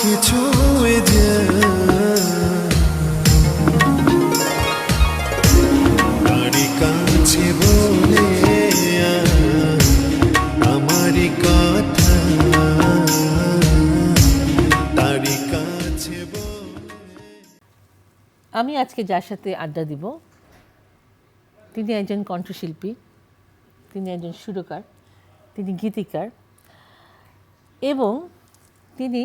কিছু তারি কাছে বলে আমারই কথা তারি কাছে আমি আজকে যার সাথে আড্ডা দিব তিনি একজন কণ্ঠশিল্পী, তিনি একজন সুরকার, তিনি গীতিকার এবং তিনি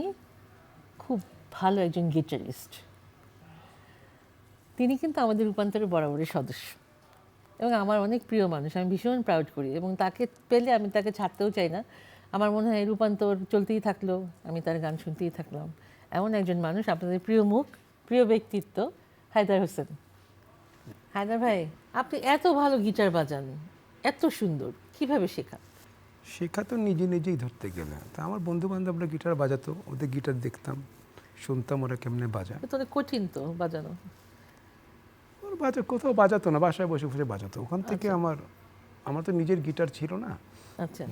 খুব ভালো একজন গিটারিস্ট। তিনি কিন্তু আমাদের রূপান্তরের বরাবরের সদস্য এবং আমার অনেক প্রিয় মানুষ। আমি ভীষণ প্রাউড করি এবং তাকে পেলে আমি তাকে ছাড়তেও চাই না। আমার মনে হয় রূপান্তর চলতেই থাকলো, আমি তার গান শুনতেই থাকলাম। এমন একজন মানুষ, আপনাদের প্রিয় মুখ, প্রিয় ব্যক্তিত্ব, হায়দার হোসেন। হায়দার ভাই, আপনি এত ভালো গিটার বাজান, এত সুন্দর, কিভাবে শেখা? শেখা তো নিজেই ধরতে গেলে। তা আমার বন্ধু বান্ধবরা গিটার বাজাতো, ওদের গিটার দেখতাম, শুনতাম ওরা কেমনে বাজায়। তো অনেক কঠিন তো বাজানো। ওর কোথাও বাজাতো না, বাসায় বসে বসে বাজাতো। ওখান থেকে আমার তো নিজের গিটার ছিল না। আচ্ছা,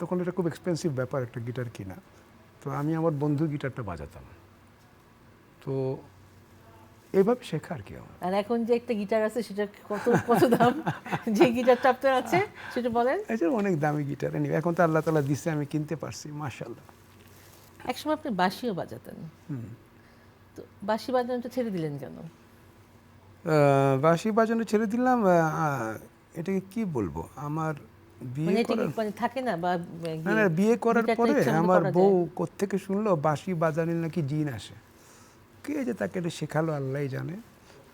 তখন এটা খুব এক্সপেন্সিভ ব্যাপার একটা গিটার কিনা। তো আমি আমার বন্ধুর গিটারটা বাজাতাম। তো এইভাবে শেখা আর কি আমার। আর এখন যে একটা গিটার আছে সেটা কত কত দাম? যে গিটারটা আপনার আছে সেটা বলেন। এটা অনেক দামি গিটার, এখন তো আল্লাহ তাআলা দিচ্ছে, আমি কিনতে পারছি, মাশাআল্লাহ। একসময় আপনি বাঁশিও বাজাতেন, তো বাঁশি বাজানোটা ছেড়ে দিলেন কেন? বাঁশি বাজানো ছেড়ে দিলাম। এটাকে কি বলবো, আমার বিয়ে করার মানে থাকে না বা না বিয়ে করার গিটারটা পরে ইচ্ছা মতো আমার করা বউ যায়। কোত্থেকে শুনলো বাঁশি বাজানোর নাকি জিন আসে। কে যে তাকে এটা শেখালো আল্লাহই জানে।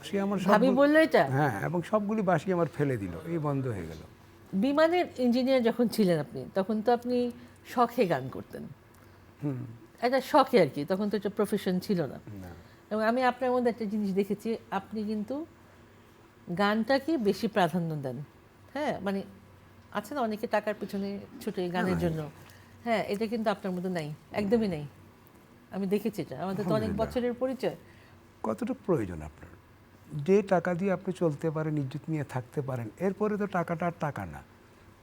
সে আমার ভাবি বললো এটা? হ্যাঁ, এবং সবগুলি বাঁশি আমার ফেলে দিল, এই বন্ধ হয়ে গেল। বিমানের ইঞ্জিনিয়ার যখন ছিলেন আপনি, তখন তো আপনি শখে গান করতেন। একটা শখে আর কি, তখন তো এটা প্রফেশন ছিল না। এবং আমি আপনার মধ্যে একটা জিনিস দেখেছি, আপনি কিন্তু গানটাকে বেশি প্রাধান্য দেন। হ্যাঁ, মানে আছে না অনেকে টাকার পিছনে ছুটে গানের জন্য। হ্যাঁ, এটা কিন্তু আপনার মধ্যে নাই, একদমই নাই। আমি দেখেছি এটা, আমাদের তো অনেক বছরের পরিচয়। কতটুকু প্রয়োজন আপনার? যে টাকা দিয়ে আপনি চলতে পারেন, ইজ্জত নিয়ে থাকতে পারেন, এরপরে তো টাকাটা আর টাকা না,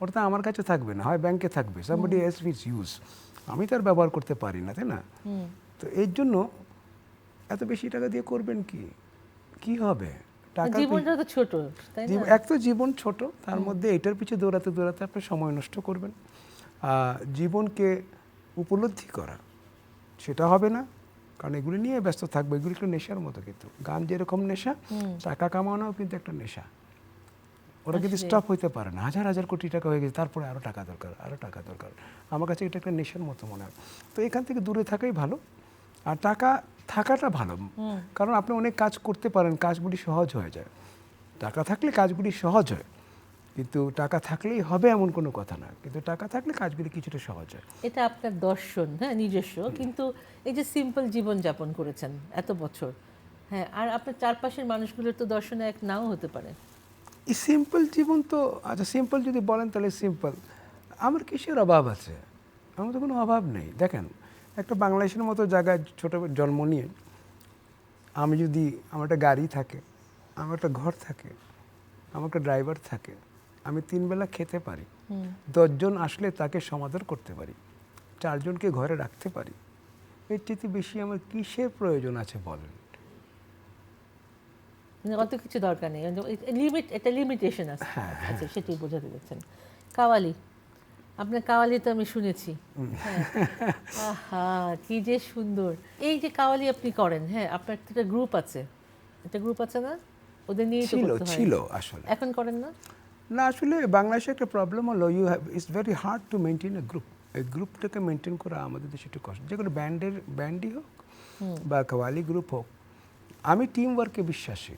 ওটা তো আমার কাছে থাকবে না, হয় ব্যাংকে থাকবে, somebody else will use, আমি তার ব্যবহার করতে পারি না, তাই না? তো এর জন্য এত বেশি টাকা দিয়ে করবেন কি হবে? টাকা জীবনটা তো ছোট, তাই না? এক তো জীবন ছোট, তার মধ্যে এটার পিছনে দৌড়াতে দৌড়াতে আপনি সময় নষ্ট করবেন। জীবনকে উপলব্ধি করা সেটা হবে না, কারণ এগুলি নিয়ে ব্যস্ত থাকবে। এগুলি একটা নেশার মতো, কিন্তু গান যেরকম নেশা, টাকা কামানোও কিন্তু একটা নেশা। ওরা কিন্তু স্টপ হইতে পারে না। হাজার হাজার কোটি টাকা হয়ে গেছে, তারপরে আরও টাকা দরকার, আরও টাকা দরকার। আমার কাছে এটা একটা নেশার মতো মনে হয়। তো এখান থেকে দূরে থাকাই ভালো। আর টাকা থাকাটা ভালো, কারণ আপনি অনেক কাজ করতে পারেন, কাজগুলি সহজ হয়ে যায়। টাকা থাকলে কাজগুলি সহজ হয়, কিন্তু টাকা থাকলেই হবে এমন কোনো কথা না, কিন্তু টাকা থাকলে কাজগুলি কিছুটা সহজ হয়। এটা আপনার দর্শন, হ্যাঁ, নিজস্ব। কিন্তু এই যে সিম্পল জীবন যাপন করেছেন এত বছর, হ্যাঁ, আর আপনার চারপাশের মানুষগুলোর তো দর্শনে এক নাও হতে পারে। এই সিম্পল জীবন তো, আচ্ছা সিম্পল যদি বলেন তাহলে সিম্পল, আমার কিসের অভাব আছে? আমার তো কোনো অভাব নেই। দেখেন, একটা বাংলাদেশের মতো জায়গায় ছোটো জন্ম নিয়ে আমি যদি, আমার একটা গাড়ি থাকে, আমার একটা ঘর থাকে, আমার একটা ড্রাইভার থাকে, আমি 3 বেলা খেতে পারি, 10 জন আসলে তাকে সমাদর করতে পারি, 4 জনকে ঘরে রাখতে পারি, এর চেয়ে বেশি আমার কিসের প্রয়োজন আছে বলেন? অত কিছু দরকার নেই, লিমিট, একটা লিমিটেশন আছে। আচ্ছা, সেটাই বোঝাতে যাচ্ছেন। কাওয়ালি, আপনার কাওয়ালি তো আমি শুনেছি। হ্যাঁ, আহা কি যে সুন্দর। এই যে কাওয়ালি আপনি করেন, হ্যাঁ, আপনার একটা গ্রুপ আছে, একটা গ্রুপ আছে না? ওদের নিয়েই তো করতে হয়। ছিল আসলে। এখন করেন না? না, আসলে বাংলাদেশে একটা প্রবলেম হলো, it's very hard to maintain a group. এই গ্রুপটাকে মেনটেন করা আমাদের দেশে একটু কষ্ট। যেগুলো ব্যান্ডই হোক বা কাওয়ালি গ্রুপ হোক, আমি টিম ওয়ার্কে বিশ্বাসী,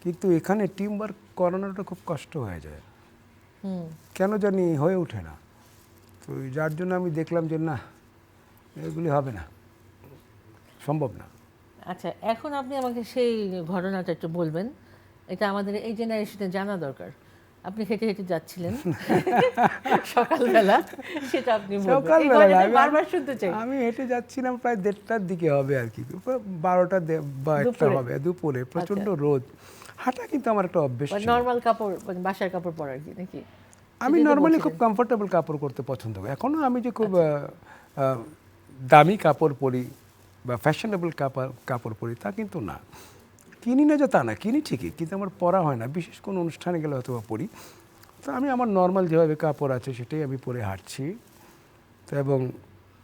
কিন্তু এখানে টিম ওয়ার্ক করানোটা খুব কষ্ট হয়ে যায়, কেন জানি হয়ে ওঠে না। তো যার জন্য আমি দেখলাম যে না, এগুলি হবে না, সম্ভব না। আচ্ছা, এখন আপনি আমাকে সেই ঘটনাটা একটু বলবেন, এটা আমাদের এই জেনারেশনে জানা দরকার। আপনি হেঁটে হেঁটে যাচ্ছিলেন সকালবেলা, সেটা আপনি বলবেন। এই ঘটনাটা বারবার শুনতে চাই। আমি হেঁটে যাচ্ছিলাম প্রায় 1:30টার দিকে হবে আর কি, 12টা বা 1টা হবে, দুপুরে প্রচণ্ড রোদ। হাঁটা কিন্তু আমার একটা অভ্যেস ছিল। নর্মাল কাপড়, মানে বাসার কাপড় পরা আর কি, নাকি? আমি নর্মালি খুব কমফোর্টেবল কাপড় করতে পছন্দ করি। এখনও আমি যে খুব দামি কাপড় পরি বা ফ্যাশনেবল কাপড় পরি তা কিন্তু না। কিনি না যে তা না, কিনি ঠিকই, কিন্তু আমার পরা হয় না। বিশেষ কোনো অনুষ্ঠানে গেলে হয়তো বা পরি। তো আমি আমার নর্মাল যেভাবে কাপড় আছে সেটাই আমি পরে হাঁটছি। তো এবং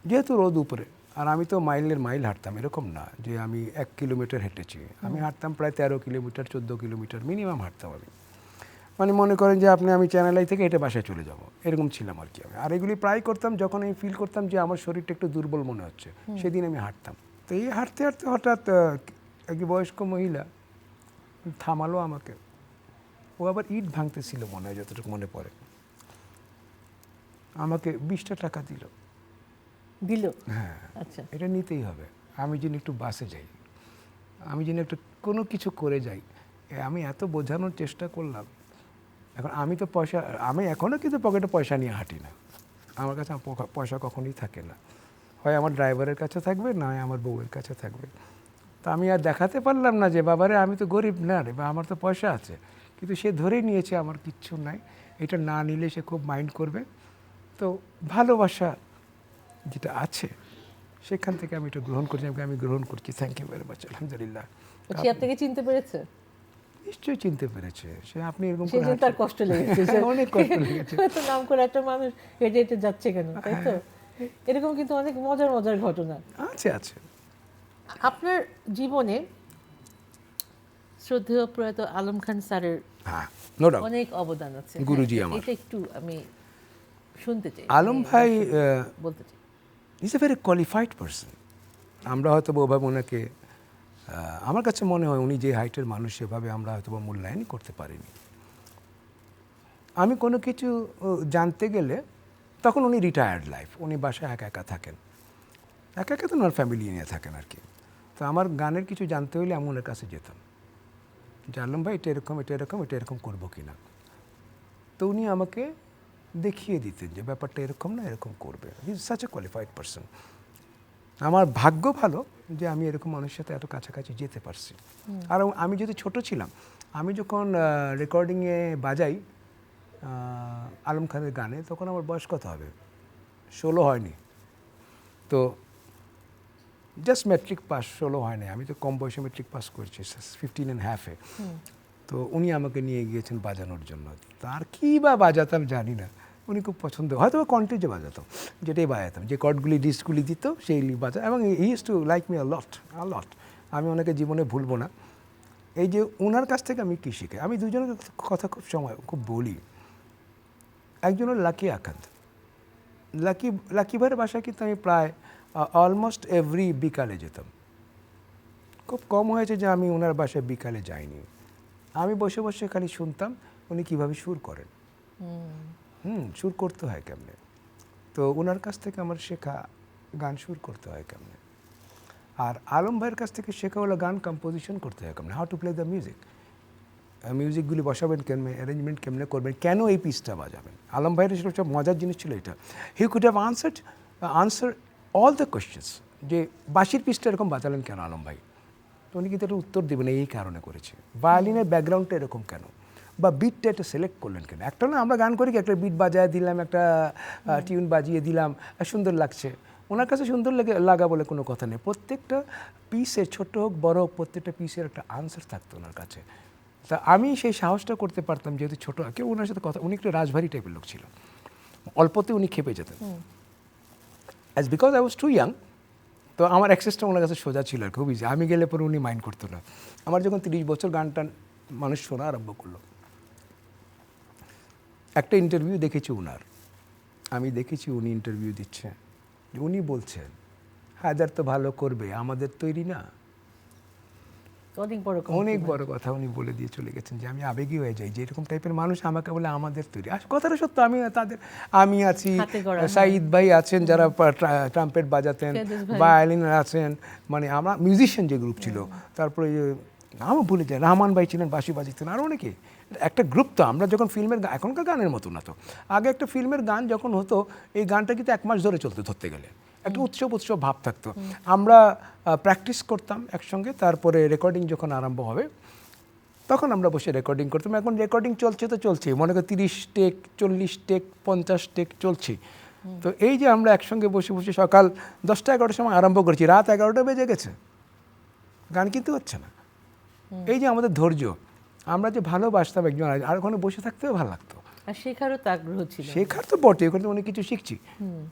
যেহেতু রোদ উপরে, আর আমি তো মাইলের মাইল হাঁটতাম, এরকম না যে আমি 1 কিলোমিটার হেঁটেছি। আমি হাঁটতাম প্রায় 13 কিলোমিটার 14 কিলোমিটার মিনিমাম হাঁটতাম আমি। মানে মনে করেন যে আমি চ্যানেলাই থেকে হেঁটে বাসায় চলে যাব, এরকম ছিলাম আর কি আমি। আর এগুলি প্রায় করতাম যখন আমি ফিল করতাম যে আমার শরীরটা একটু দুর্বল মনে হচ্ছে, সেদিন আমি হাঁটতাম। তো এই হাঁটতে হাঁটতে হঠাৎ এক বয়স্ক মহিলা থামালো আমাকে। ও আবার ইট ভাঙতেছিল মনে হয়, যতটুকু মনে পড়ে। আমাকে 20টা টাকা দিল। দিল? হ্যাঁ, আচ্ছা। এটা নিতেই হবে। আমি যেন একটু বাসে যাই, আমি যেন একটু কোনো কিছু করে যাই। আমি এত বোঝানোর চেষ্টা করলাম। এখন আমি তো আমি এখনও কিন্তু পকেটে পয়সা নিয়ে হাঁটি না। আমার কাছে পয়সা কখনোই থাকে না, হয় আমার ড্রাইভারের কাছে থাকবে, না হয় আমার বউয়ের কাছে থাকবে। তো আমি আর দেখাতে পারলাম না যে বাবারে আমি তো গরিব না রে, বা আমার তো পয়সা আছে। কিন্তু সে ধরেই নিয়েছে আমার কিচ্ছু নাই, এটা না নিলে সে খুব মাইন্ড করবে। তো ভালোবাসা যেটা আছে সেখান থেকে আমি এটা গ্রহণ করছি, আমি গ্রহণ করছি। থ্যাংক ইউ ভেরি মাচ, আলহামদুলিল্লাহ। সে আপনাকে চিনতে পেরেছে? নিশ্চয়ই চিনতে পেরেছে সে। আপনি এরকম সেই জন্য তার কষ্ট লেগেছে। অনেক কষ্ট লেগেছে। এত নাম করে একটা মানুষ হেঁটে হেঁটে যাচ্ছে কেন, তাই তো? এরকম কিন্তু অনেক মজার মজার ঘটনা আছে আছে। আপনার জীবনে। শ্রদ্ধেয় প্রয়াত আলম খান স্যারের হ্যাঁ, নো ডাউট, অনেক অবদান আছে। গুরুজি হ্যাঁ, আমার। এটা একটু আমি শুনতে চাই। আলম ভাই বলতে চাই। Is a very qualified person. আমরা হয়তো ওভাবে ওনাকে, আমার কাছে মনে হয় উনি যে হাইটের মানুষ সেভাবে আমরা হয়তো মূল্যায়নই করতে পারিনি। আমি কোনো কিছু জানতে গেলে তখন উনি রিটায়ার্ড লাইফ, উনি বাসায় একা একা থাকেন, একা একা তো ওনার ফ্যামিলি নিয়ে থাকেন আর কি। তো আমার গানের কিছু জানতে হলে আমি ওনার কাছে যেতাম যে আলম ভাই এটা এরকম এটা এরকম এটা এরকম করবো কিনা। তো উনি আমাকে দেখিয়ে দিতেন যে ব্যাপারটা এরকম না, এরকম করবে। He is such a qualified person. আমার ভাগ্য ভালো যে আমি এরকম মানুষের সাথে এত কাছাকাছি যেতে পারছি। আর আমি যদি ছোট ছিলাম, আমি যখন রেকর্ডিংয়ে বাজাই আলম খানের গানে, তখন আমার বয়স কত হবে? 16 হয়নি। তো জাস্ট ম্যাট্রিক পাস, 16 হয়নি। আমি তো কম বয়সে ম্যাট্রিক পাস করছি, 15.5-এ। তো উনি আমাকে নিয়ে গিয়েছেন বাজানোর জন্য। তার কী বা বাজাতাম জানি না, উনি খুব পছন্দ, হয়তো কন্ট্রিজে বাজাতাম, যেটাই বাজাতাম, যে কর্ডগুলি ডিস্কগুলি দিত সেই বাজা। এবং he is to like me a lot. আমি ওনাকে জীবনে ভুলবো না। এই যে ওনার কাছ থেকে আমি কী শিখি, আমি দুজনের কথা খুব বলি। একজন হল লাকি আকান্ত। লাকি ভাইয়ের বাসায় কিন্তু আমি প্রায় অলমোস্ট এভরি বিকালে যেতাম। খুব কম হয়েছে যে আমি ওনার বাসায় বিকালে যাইনি। আমি বসে বসে খালি শুনতাম উনি কীভাবে সুর করেন। সুর করতে হয় কেমনে। তো ওনার কাছ থেকে আমার শেখা গান সুর করতে হয় কেমনে। আর আলম ভাইয়ের কাছ থেকে শেখা হলো গান কম্পোজিশন করতে হয় কেমনে, how to play the music. মিউজিকগুলি বসাবেন কেমনে, অ্যারেঞ্জমেন্ট কেমনে করবেন, কেন এই পিসটা বাজাবেন। আলম ভাইয়ের সব মজার জিনিস ছিল এটা। He could have answer all the questions, যে বাঁশির পিসটা এরকম বাজালেন কেন আলম ভাই। তো উনি কিন্তু একটা উত্তর দেবেন এই কারণে করেছে। ভায়োলিনের ব্যাকগ্রাউন্ডটা এরকম কেন, বা বিটটা এটা সিলেক্ট করলেন কেন। একটা না আমরা গান করি কি, একটা বিট বাজায় দিলাম, একটা টিউন বাজিয়ে দিলাম, সুন্দর লাগছে। ওনার কাছে সুন্দর লাগা বলে কোনো কথা নেই। প্রত্যেকটা পিসের, ছোট হোক বড় হোক, প্রত্যেকটা পিসের একটা আনসার থাকতো ওনার কাছে। তা আমি সেই সাহসটা করতে পারতাম, যেহেতু ছোটো কেউ ওনার সাথে কথা, উনি একটু রাজভারী টাইপের লোক ছিল, অল্পতে উনি খেপে যেতেন। As because I was too young, তো আমার অ্যাক্সেসটা ওনার কাছে সোজা ছিল আর খুব ইজি। আমি গেলে পরে উনি মাইন্ড করতো না। আমার যখন 30 বছর গানটা মানুষ শোনা আরম্ভ করলো, একটা ইন্টারভিউ দেখেছি ওনার, আমি দেখেছি উনি ইন্টারভিউ দিচ্ছে, উনি বলছেন হায়দার তো ভালো করবে, আমাদের তৈরি না। অনেক বড় কথা উনি বলে দিয়ে চলে গেছেন, যে আমি আবেগী হয়ে যাই, যে এরকম টাইপের মানুষ আমাকে বলে আমাদের তৈরি। আর কথাটা সত্য, আমি আছি, সাঈদ ভাই আছেন যারা ট্রাম্পেট বাজাতেন, ভায়োলিন আছেন, মানে আমরা মিউজিশিয়ান যে গ্রুপ ছিল। তারপরে নামও ভুলে যায়, রহমান ভাই ছিলেন, বাঁশি বাজাতেন, আর অনেকে। একটা গ্রুপ। তো আমরা যখন ফিল্মের, এখনকার গানের মতো না তো, আগে একটা ফিল্মের গান যখন হতো, এই গানটা কিন্তু 1 মাস ধরে চলতে ধরতে গেলে একটা উৎসব ভাব থাকতো। আমরা প্র্যাকটিস করতাম একসঙ্গে, তারপরে রেকর্ডিং যখন আরম্ভ হবে তখন আমরা বসে রেকর্ডিং করতাম। এখন রেকর্ডিং চলছে তো চলছে, মনে করো 30 টেক, 40 টেক, 50 টেক চলছে। তো এই যে আমরা একসঙ্গে বসে বসে সকাল 10টা-11টার সময় আরম্ভ করেছি, রাত 11টা বেজে গেছে, গান কিন্তু হচ্ছে না। এই যে আমাদের ধৈর্য, আমরা যে ভালোবাসতাম একজন আর ওখানে বসে থাকতেও ভালো লাগতো। আর শেখারও তো আগ্রহ ছিল। শেখার তো বটে, ওখানে অনেক কিছু শিখছি,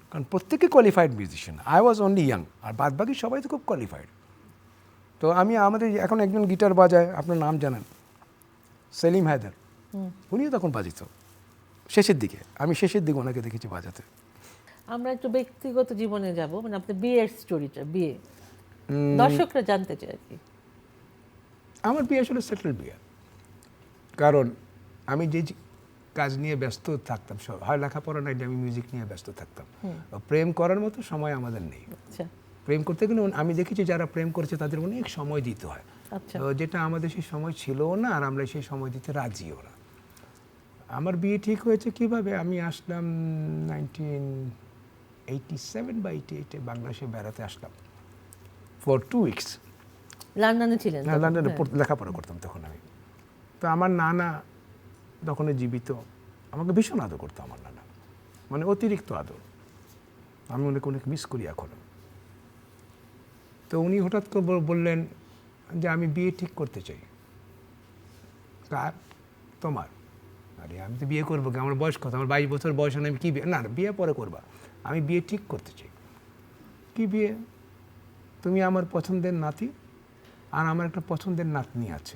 কারণ প্রত্যেকে qualified musician, I was only young, আর বাদ বাকি সবাই তো খুব কোয়ালিফাইড। তো আমি আমাদের এখন একজন গিটার বাজায়, আপনার নাম জানেন, সেলিম হায়দার, উনিও তখন বাজিত শেষের দিকে, আমি শেষের দিকে ওনাকে দেখেছি বাজাতে। আমরা একটু ব্যক্তিগত জীবনে যাব, মানে আপনার বিয়ের স্টোরিটা, বিয়ে দর্শকরা জানতে চায় আর কি। আমার বিয়ে আসলে সেটেল বিয়ে, কারণ আমি যে কাজ নিয়ে ব্যস্ত থাকতাম, সব হয় লেখাপড়া নাই, আমি মিউজিক নিয়ে ব্যস্ত থাকতাম, প্রেম করার মতো সময় আমাদের নেই। আচ্ছা প্রেম করতে গেলে আমি দেখেছি যারা প্রেম করেছে তাদের অনেক সময় দিতে হয়, আচ্ছা। তো যেটা আমাদের সেই সময় ছিল না, আর আমরা সেই সময় দিতে রাজিও না। আমার বিয়ে ঠিক হয়েছে কিভাবে, আমি আসলাম 1987 বা 88-এ বাংলাদেশে বেড়াতে আসলাম ফর 2 উইকস। লন্ডনে ছিলেন তখন? লন্ডনে হ্যাঁ। লেখাপড়া করতাম তখন আমি। তো আমার নানা তখন জীবিত, আমাকে ভীষণ আদর করতো আমার নানা, মানে অতিরিক্ত আদর, আমি ওনাকে অনেক মিস করি এখনো। তো উনি হঠাৎ করে বললেন যে আমি বিয়ে ঠিক করতে চাই। কার? তোমার। আরে আমি তো বিয়ে করবো, আমার বয়স কত, আমার 22 বছর বয়স, আমি কি বিয়ে, না বিয়ে পরে করবা, আমি বিয়ে ঠিক করতে চাই। কি বিয়ে? তুমি আমার পছন্দের নাতি, আর আমার একটা পছন্দের নাতনি আছে,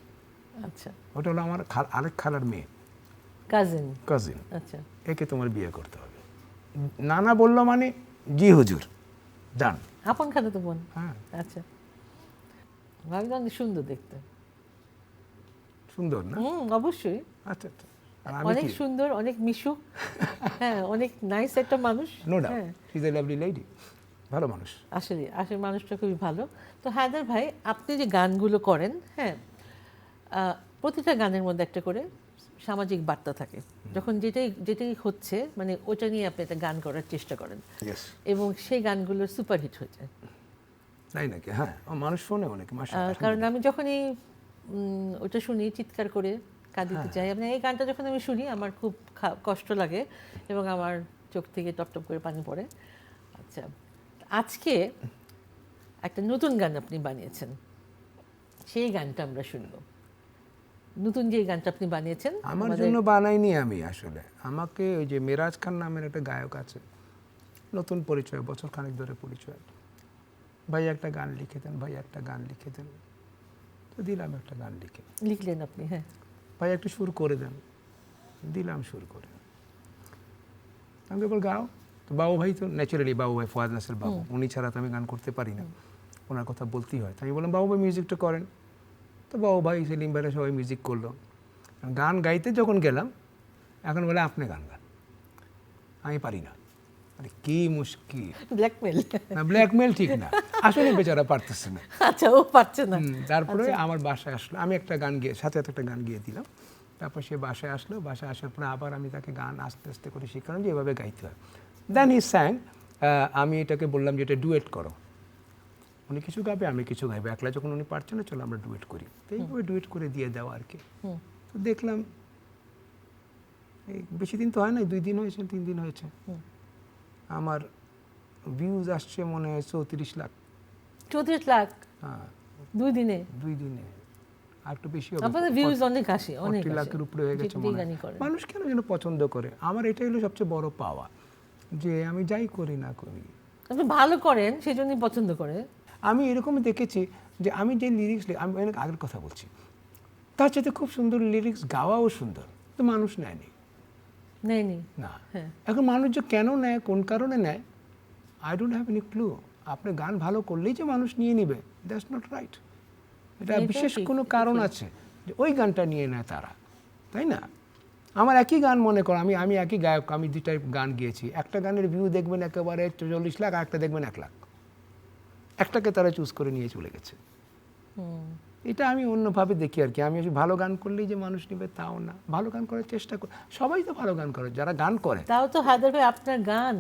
আচ্ছা, ওটা হলো আমার আরেক খালার মেয়ে, কাজিন। কাজিন, আচ্ছা একে তোমার বিয়ে করতে হবে। নানা বলল মানে জি হুজুর, যান। আপন খাতে তো বোন। হ্যাঁ, আচ্ছা, ভাবলাম অনেক সুন্দর দেখতে। সুন্দর না? অবশ্যই আচ্ছা আচ্ছা। আর আমি অনেক কি? সুন্দর, অনেক মিশুক, হ্যাঁ অনেক নাইস একটা মানুষ। নো ডাউট, হ্যাঁ she is a lovely lady, ভালো মানুষ। আসলে আসলে মানুষটা খুবই ভালো। তো হায়দার ভাই, আপনি যে গানগুলো করেন, হ্যাঁ প্রতিটা গানের মধ্যে একটা করে সামাজিক বার্তা থাকে। যখন যেটাই যেটাই হচ্ছে, মানে ওটা নিয়ে আপনি একটা গান করার চেষ্টা করেন, ইয়েস। এবং সেই গানগুলো সুপারহিট হয়ে যায়। তাই নাকি? হ্যাঁ, মানুষ শোনে অনেক, মাশাআল্লাহ। কারণ আমি যখনই ওটা শুনি, চিৎকার করে কাঁদিতে চাই। মানে এই গানটা যখন আমি শুনি আমার খুব কষ্ট লাগে এবং আমার চোখ থেকে টপটপ করে পানি পড়ে। আচ্ছা, আজকে একটা নতুন গান আপনি বানিয়েছেন, সেই গানটা আমরা শুনবো। নতুন যে গানটা আপনি বানিয়েছেন আমার জন্য বানাইনি আমি, আসলে আমাকে ওই যে মেরাজ খান নামের একটা গায়ক আছে, নতুন পরিচয়, বছর খানেক ধরে পরিচয়, ভাই একটা গান লিখে দেন, ভাই একটা গান লিখে দেন। তো দিলাম একটা গান লিখে। লিখলেন আপনি? হ্যাঁ। ভাই একটু সুর করে দেন, দিলাম সুর করে। আমি এবার গাও। তো বাবু ভাই তো ন্যাচারালি, বাবু ভাই ফোয়াদ নাসির বাবু, উনি ছাড়া তো আমি গান করতে পারি না, ওনার কথা বলতেই হয়। তো আমি বললাম বাবু ভাই মিউজিকটা করেন। তো বাবু ভাই, সেলিম ভাইরা সবাই মিউজিক করলো। গান গাইতে যখন গেলাম, এখন বলে আপনি গান গান, আমি পারি না। আরে কি মুশকিল! ব্ল্যাকমেল? না, ব্ল্যাকমেল ঠিক না, আসলে বেচারা পারতেছে না। আচ্ছা, ও পারছে না। তারপরে আমার বাসায় আসলো, আমি একটা গান গিয়ে সাথে সাথে একটা গান গিয়ে দিলাম। তারপর সে বাসায় আসলো, বাসায় আসার পরে আবার আমি তাকে গান আস্তে আস্তে করে শেখালাম যে এভাবে গাইতে হয়। দেন হি স্যাং। আমি এটাকে বললাম যে এটা ডুয়েট করো, উনি কিছু গাবে আমি কিছু গাইবে, একলা যখন উনি পারছেন না, চলো আমরা ডুয়েট করি। তো এইভাবে ডুয়েট করে দিয়ে দেওয়া আর কি। তো দেখলাম এই বেশি দিন তো হয় না, 2 দিন হয়েছে, 3 দিন হয়েছে, আমার ভিউজ আসছে মনে হয় 34 লাখ। 34 লাখ? হ্যাঁ, 2 দিনে? 2 দিনে, আর একটু বেশি হবে। আপনাদের ভিউজ অনেক আসে, অনেক 40 আসে। লাখের উপরে হয়ে গেছে যেটাই মনে হয়। গানই করেন। মানুষ কেন যেন পছন্দ করে, আমার এটাই হলো সবচেয়ে বড় পাওয়া, যে আমি যাই করি না করি, আপনি ভালো করেন সেজন্যই পছন্দ করে। আমি এরকম দেখেছি যে আমি যে লিরিক্স, আমি অনেক আগের কথা বলছি, তার সাথে খুব সুন্দর লিরিক্স গাওয়াও সুন্দর, তো মানুষ নেয়নি। নেয়নি? না। হ্যাঁ। এখন মানুষ যে কেন নেয়, কোন কারণে নেয়, I don't have any clue. আপনি গান ভালো করলেই যে মানুষ নিয়ে নিবে, দ্যাটস নট রাইট। এটা এটাও বিশেষ ঠিক, কোনো এটা কারণ ঠিক। আছে যে ওই গানটা নিয়ে নেয় তারা, তাই না? আমার একই গান মনে করো, আমি একই গায়ক, আমি 2 টাইপ গান গিয়েছি, একটা গানের ভিউ দেখবেন একেবারে 40 লাখ, আর একটা দেখবেন 1 লাখ, একটাকে তারা চুজ করে নিয়ে চলে গেছে। এটা আমি অন্যভাবে দেখি আর কি। আমি ভালো গান করলেই যে মানুষ নেবে তাও না, ভালো গান করার চেষ্টা করি, সবাই তো ভালো গান করে যারা গান করে। তাও তো হায়দার ভাই, আপনার গান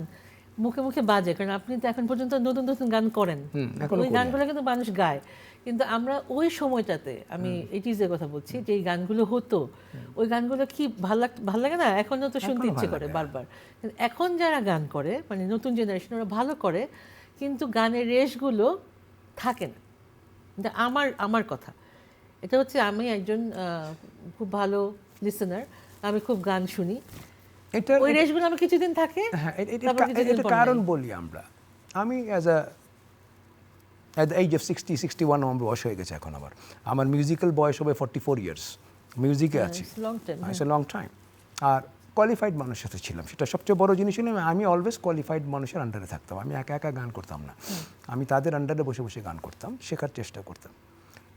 মুখে মুখে বাজে, কারণ আপনি তো এখন পর্যন্ত নতুন নতুন গান করেন, এখনো ওই করি। গানগুলো কিন্তু মানুষ গায়, কিন্তু আমরা ওই সময়টাতে, আমি এইটিজের কথা বলছি, যে এই গানগুলো হতো, ওই গানগুলো কি ভাল লাগে না, এখনো তো শুনতে এখনো ইচ্ছে ভালো করে লাগে। বারবার। কিন্তু এখন যারা গান করে, মানে নতুন জেনারেশন, ওরা ভালো করে, কিন্তু গানের রেশগুলো থাকে না। কিন্তু আমার কথা এটা হচ্ছে, আমি একজন খুব ভালো লিসেনার, আমি খুব গান শুনি, এটার ওই রেশগুলো আমার কিছুদিন থাকে, হ্যাঁ, তারপর কিছুদিন এটা পর কারণ নাই। বলি আমরা। আমি অ্যাট দ্য এজ অফ 61 আমার বয়স হয়ে গেছে এখন। আমার মিউজিক্যাল বয়স হবে 44 ইয়ার্স, মিউজিকে আছি, long time. It's a long time. আর কোয়ালিফাইড মানুষের সাথে ছিলাম, সেটা সবচেয়ে বড় জিনিস হলো আমি অলওয়েজ কোয়ালিফাইড মানুষের আন্ডারে থাকতাম। আমি একা একা গান করতাম না, আমি তাদের আন্ডারে বসে বসে গান করতাম, শেখার চেষ্টা করতাম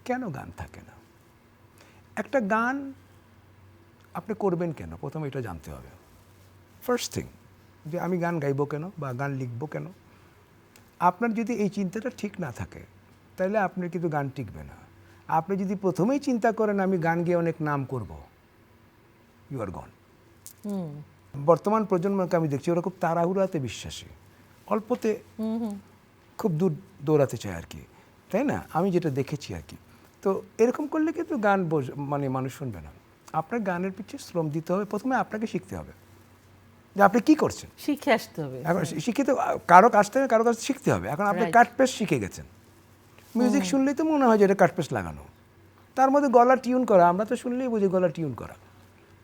কেন গান থাকে না। একটা গান আপনি করবেন কেন, প্রথমে এটা জানতে হবে। ফার্স্ট থিং, যে আমি গান গাইবো কেন বা গান লিখবো কেন। আপনার যদি এই চিন্তাটা ঠিক না থাকে, তাহলে আপনার কিন্তু গান টিকবে না। আপনি যদি প্রথমেই চিন্তা করেন আমি গান গেয়ে অনেক নাম করব, ইউ আর গন। বর্তমান প্রজন্মকে আমি দেখছি ওরা খুব তাড়াহুড়াতে বিশ্বাসী, অল্পতে খুব দূর দৌড়াতে চায় আর কি, তাই না? আমি যেটা দেখেছি আর কি। তো এরকম করলে কিন্তু গান মানে মানুষ শুনবে না। আপনার গানের পিছিয়ে শ্রম দিতে হবে, প্রথমে আপনাকে শিখতে হবে যে আপনি কি করছেন। শিখে আসতে হবে। এখন শিখিতে কারো কাছ থেকে কারো কাছে শিখতে হবে। এখন আপনি Right. কাটপেস শিখে গেছেন, মিউজিক শুনলেই তো মনে হয় যে এটা কাটপেস লাগানো, তার মধ্যে গলা টিউন করা, আমরা তো শুনলেই বুঝি গলা টিউন করা।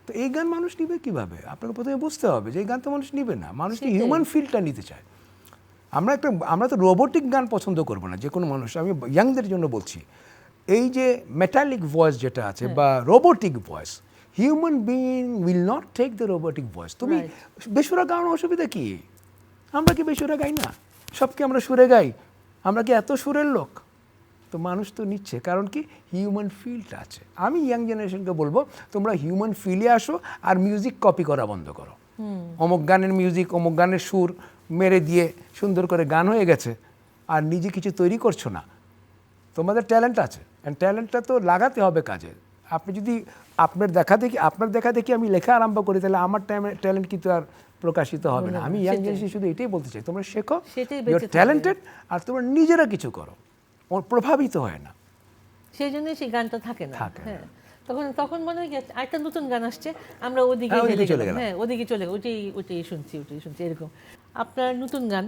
তো এই গান মানুষ নিবে কিভাবে? আপনাকে প্রথমে বুঝতে হবে যে এই গান তো মানুষ নিবে না, মানুষ সেটাই। হিউম্যান ফিলটা নিতে চায়। আমরা তো রোবোটিক গান পছন্দ করবো না যে কোনো মানুষ, আমি ইয়াংদের জন্য বলছি। এই যে মেটালিক ভয়েস যেটা আছে বা robotic voice, human being will not take the robotic voice. তুমি বেসুরা গাওয়ার অসুবিধা কি? আমরা কি বেসুরা গাই না? সবকে আমরা সুরে গাই, আমরা কি এত সুরের লোক? তো মানুষ তো নিচ্ছে, কারণ কি হিউম্যান ফিলটা আছে। আমি ইয়াং জেনারেশনকে বলবো, তোমরা হিউম্যান ফিলে আসো আর মিউজিক কপি করা বন্ধ করো। অমুক গানের মিউজিক, অমুক গানের সুর মেরে দিয়ে সুন্দর করে গান হয়ে গেছে, আর নিজে কিছু তৈরি করছো না। তোমাদের ট্যালেন্ট আছে, অ্যান্ড ট্যালেন্টটা তো লাগাতে হবে কাজে। আপনি যদি আপনার দেখা দেখি আমি লেখা আরম্ভ করি, তাহলে আমার ট্যালেন্ট কিন্তু আর প্রকাশিত হবে না। আমি ইয়াং জেনারেশন শুধু এটাই বলতে চাই, তোমরা শেখো, সেটাই ইউ বেঁচে আর থাকবে। ট্যালেন্টেড, আর তোমরা নিজেরা কিছু করো, ওর প্রভাবিত হয় না। সেই জন্যই সেই গানটা থাকে না। থাকে না। হ্যাঁ, তখন মনে হয় কি, আরেকটা নতুন গান আসছে, আমরা ওদিকে হ্যাঁ, ওদিকে হেলে চলে গেলাম। গেলাম। হ্যাঁ, ওদিকে চলে গেলাম, ওইটাই শুনছি, এরকম। আপনার নতুন গান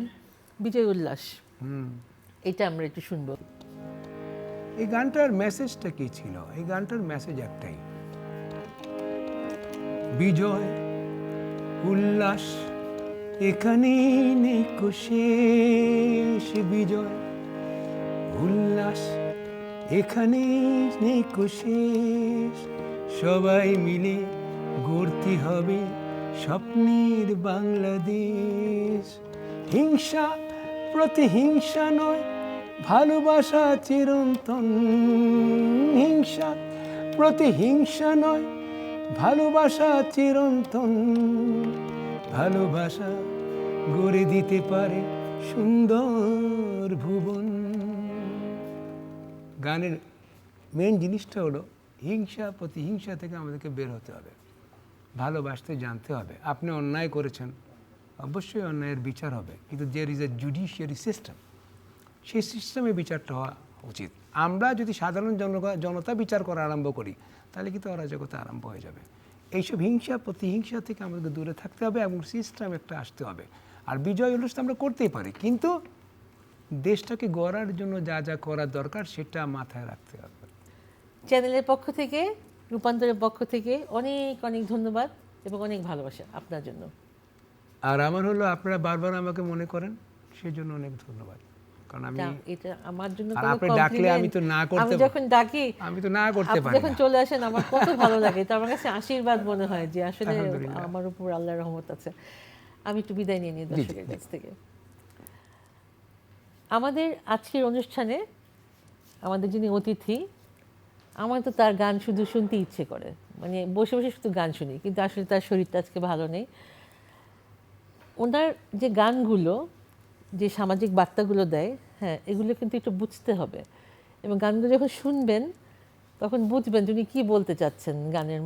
বিজয় উল্লাস, এটা আমরা একটু শুনবো। এই গানটার মেসেজটা কি ছিল? এই গানটার মেসেজ একটাই, বিজয় উল্লাস এখানেই নেই কো শেষ, বিজয় উল্লাস এখানেই নেই কো শেষ, সবাই মিলে গড়তে হবে স্বপ্নের বাংলাদেশ। হিংসা প্রতিহিংসা নয়, ভালোবাসা চিরন্তন। হিংসা প্রতিহিংসা নয়, ভালোবাসা চিরন্তন। ভালোবাসা গড়ে দিতে পারে সুন্দর ভুবন। গানের মেন জিনিসটা হলো হিংসা প্রতিহিংসা থেকে আমাদেরকে বের হতে হবে, ভালোবাসতে জানতে হবে। আপনি অন্যায় করেছেন, অবশ্যই অন্যায়ের বিচার হবে, কিন্তু there is a judiciary system, সেই সিস্টেমে বিচারটা হওয়া উচিত। আমরা যদি সাধারণ জনতা বিচার করা আরম্ভ করি, তাহলে কিন্তু অরাজকতা আরম্ভ হয়ে যাবে। এইসব হিংসা প্রতিহিংসা থেকে আমাদেরকে দূরে থাকতে হবে এবং সিস্টেম একটা আসতে হবে। আর বিজয় উল্লাস আমরা করতেই পারি, কিন্তু দেশটাকে গড়ার জন্য যা যা করার দরকার সেটা মাথায় রাখতে হবে। চ্যানেলের পক্ষ থেকে, রূপান্তরের পক্ষ থেকে অনেক অনেক ধন্যবাদ এবং অনেক ভালোবাসা আপনার জন্য। আর আমার হলো আপনারা বারবার আমাকে মনে করেন, সেজন্য অনেক ধন্যবাদ। কারণ আমি এটা আমার জন্য আর কোনো আপনি ডাকলে আমি তো না করতে, আমি যখন ডাকি, আমি তো না করতে আপনি পারি যখন না। চলে আসেন আমার কত ভালো লাগে, তো আমার কাছে আশীর্বাদ মনে হয় যে আসলে আলহামদুলিল্লাহ। আমার উপর আল্লাহর রহমত আছে। আমি একটু বিদায় নিয়ে নিই দর্শকের কাছ থেকে। আমাদের আজকের অনুষ্ঠানে আমাদের যিনি অতিথি, আমার তো তার গান শুধু শুনতে ইচ্ছে করে, মানে বসে বসে শুধু গান শুনি, কিন্তু আসলে তার শরীরটা আজকে ভালো নেই। ওনার যে গানগুলো, যে সামাজিক বার্তাগুলো দেয়, হ্যাঁ, এগুলো কিন্তু একটু বুঝতে হবে, এবং গানগুলো যখন শুনবেন তখন বুঝবেন উনি কী বলতে চাচ্ছেন গানের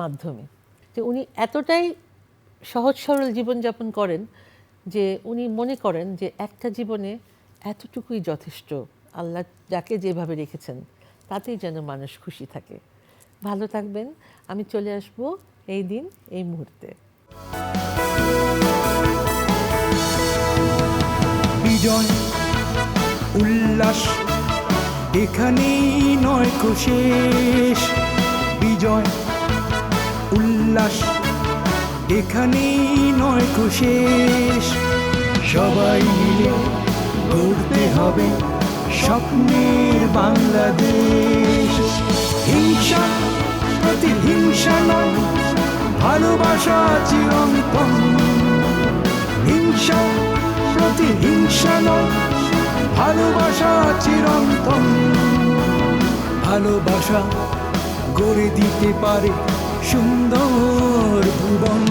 মাধ্যমে। যে উনি এতটাই সহজ সরল জীবনযাপন করেন যে উনি মনে করেন যে একটা জীবনে এতটুকুই যথেষ্ট, আল্লাহ যাকে যেভাবে রেখেছেন তাতেই যেন মানুষ খুশি থাকে। ভালো থাকবেন, আমি চলে আসব এই দিন এই মুহূর্তে। বিজয় উল্লাস এখানেই নয় কো শেষ, বিজয় উল্লাস এখানেই নয় কো শেষ। সবাই মিলে গড়তে হবে স্বপ্নের বাংলাদেশ। হিংসা প্রতিহিংসা নয়, ভালোবাসা চিরন্তন। হিংসা প্রতিহিংসা নয়, ভালোবাসা চিরন্তন। ভালোবাসা গড়ে দিতে পারে সুন্দর ভুবন।